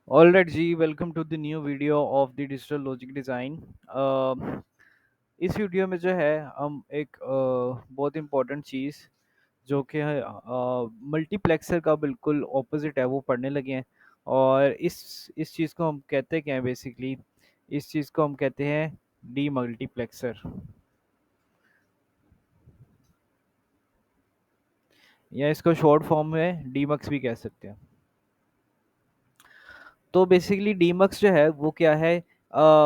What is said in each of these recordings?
All right ji, welcome to the new video of the digital logic design. इस video में जो है हम एक बहुत इम्पोर्टेंट चीज़ जो कि है मल्टीप्लेक्सर का बिल्कुल ऑपोजिट है वो पढ़ने लगे हैं। और इस चीज़ को हम कहते क्या हैं बेसिकली, इस चीज़ को हम कहते हैं डी मल्टीप्लेक्सर, या इसको शॉर्ट फॉर्म में डीमक्स भी कह सकते हैं। तो बेसिकली डीमक्स जो है वो क्या है,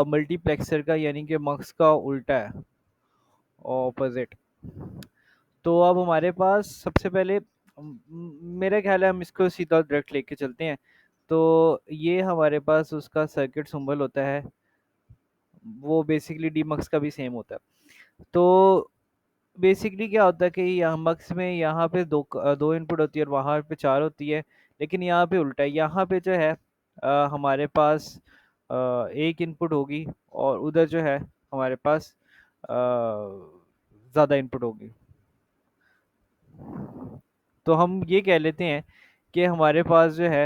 मल्टीप्लेक्सर का यानी कि मक्स का उल्टा है, ऑपोजिट। तो अब हमारे पास सबसे पहले मेरा ख्याल है हम इसको सीधा डायरेक्ट लेके चलते हैं। तो ये हमारे पास उसका सर्किट सिंबल होता है, वो बेसिकली डीमक्स का भी सेम होता है। तो बेसिकली क्या होता है कि यहाँ मक्स में यहाँ पे दो इनपुट होती है और वहाँ पे चार होती है। लेकिन यहाँ पे उल्टा है, यहाँ पे जो है हमारे पास एक इनपुट होगी और उधर जो है हमारे पास ज़्यादा इनपुट होगी। तो हम ये कह लेते हैं कि हमारे पास जो है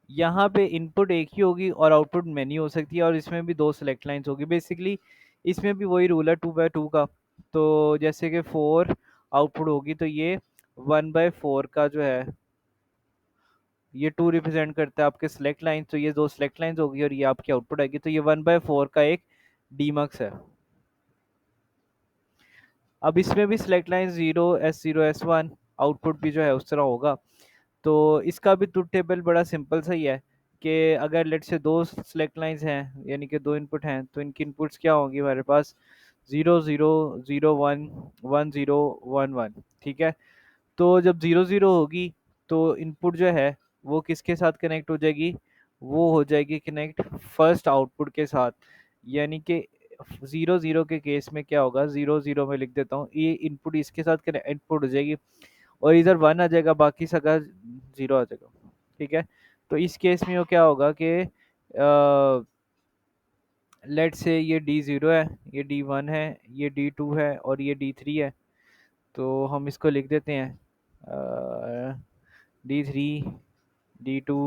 यहाँ पे इनपुट एक ही होगी और आउटपुट मैनी हो सकती है, और इसमें भी दो सेलेक्ट लाइंस होगी। बेसिकली इसमें भी वही रूल है 2/2 का। तो जैसे कि 4 आउटपुट होगी तो ये 1/4 का जो है, ये 2 रिप्रेजेंट करता है आपके सेलेक्ट लाइन, तो ये दो सेलेक्ट लाइंस होगी और ये आपकी आउटपुट आएगी। तो ये 1/4 का एक डीमक्स है। अब इसमें भी select line 0 S0 S1, output भी जो है उस तरह होगा। तो इसका भी ट्रुथ टेबल बड़ा सिंपल सा ही है कि अगर लेट से दो सेलेक्ट लाइंस हैं यानी कि दो इनपुट हैं, तो इनकी इनपुट्स क्या होंगी हमारे पास, 0 0 0 1 1 0 1 1। ठीक है। तो जब 0 0 होगी तो इनपुट जो है वो किसके साथ कनेक्ट हो जाएगी, वो हो जाएगी कनेक्ट फर्स्ट आउटपुट के साथ। यानी कि 0 0 के केस में क्या होगा, 0 0 में लिख देता हूँ, ये इनपुट इसके साथ इनपुट हो जाएगी और इधर 1 आ जाएगा, बाकी सगा 0 आ जाएगा। ठीक है। तो इस केस में वो क्या होगा कि लेट से ये D0 है, ये D1 है, ये D2 है और ये D3 है। तो हम इसको लिख देते हैं D3, D2,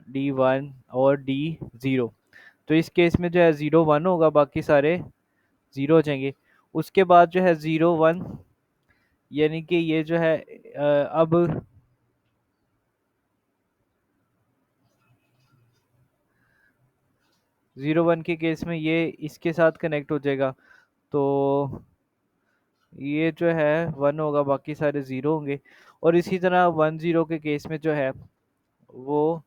D1 और D0। तो इस केस में जो है 0 1 होगा, बाकी सारे 0 हो जाएंगे। उसके बाद जो है 0 1, यानी कि ये जो है अब 0 1 के केस में ये इसके साथ कनेक्ट हो जाएगा। तो ये जो है 1 होगा, बाकी सारे 0 होंगे। और इसी तरह 1 0 के केस में जो है वो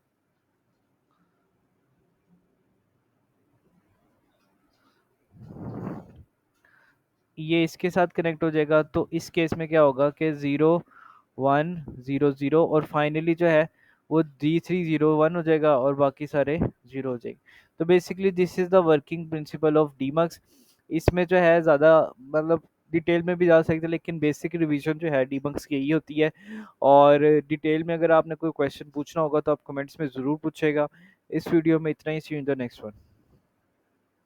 ये इसके साथ कनेक्ट हो जाएगा। तो इस केस में क्या होगा कि 0 1 0 0 और फाइनली जो है वो D3 0 1 हो जाएगा और बाकी सारे 0 हो जाएंगे। तो basically this is the working principle of demux. इसमें जो है ज़्यादा मतलब डिटेल में भी जा सकते हैं, लेकिन बेसिक रिवीजन जो है डीबंक्स की यही होती है। और डिटेल में अगर आपने कोई क्वेश्चन पूछना होगा तो आप कमेंट्स में ज़रूर पूछेगा। इस वीडियो में इतना ही, see you in the next one.